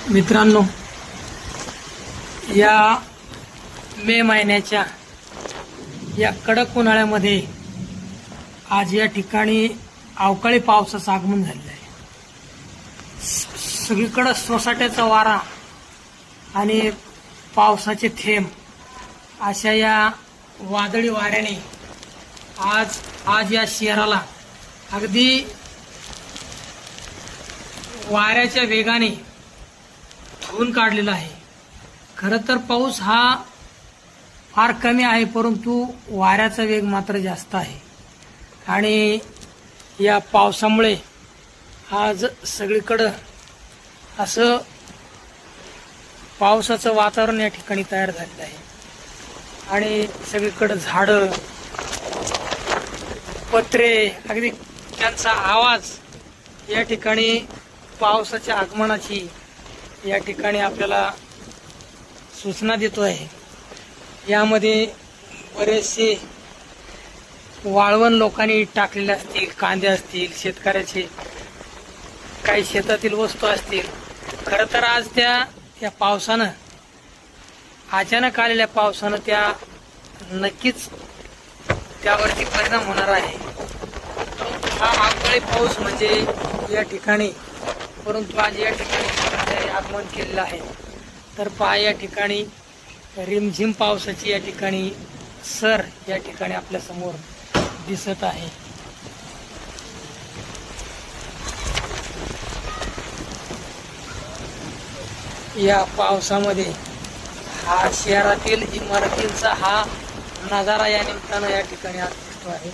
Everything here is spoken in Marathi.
मित्रांनो, या मे महिन्याच्या या कडक उन्हाळ्यामध्ये आज या ठिकाणी अवकाळी पावसाचं आगमन झालेलं आहे। सगळीकडे सोसाट्याचा वारा आणि पावसाचे थेंब अशा या वादळी वाऱ्याने आज या शहराला अगदी वाऱ्याच्या वेगाने धुवून काढलेला आहे। खरं तर पाऊस हा फार कमी आहे, परंतु वाऱ्याचा वेग मात्र जास्त आहे आणि या पावसामुळे आज सगळीकडे असं पावसाचं वातावरण या ठिकाणी तयार झालेलं आहे आणि सगळीकडे झाडं, पत्रे, अगदी त्यांचा आवाज या ठिकाणी पावसाच्या आगमनाची या ठिकाणी आपल्याला सूचना देतो आहे। यामध्ये बरेचसे वाळवण लोकांनी टाकलेले असतील, कांदे असतील, शेतकऱ्याचे काही शेतातील वस्तू असतील। खरं तर आज त्या पावसानं, अचानक आलेल्या पावसानं त्या नक्कीच त्यावरती परिणाम होणार आहे। हा अवकाळी पाऊस म्हणजे या ठिकाणी, परंतु आज या ठिकाणी आगमन केलेलं आहे। तर पहा, या ठिकाणी रिमझिम पावसाची या ठिकाणी सर या ठिकाणी आपल्या समोर दिसत आहे। या पावसामध्ये हा शहरातील इमारतींचा हा नजारा या निमित्तानं या ठिकाणी आज दिसतो आहे।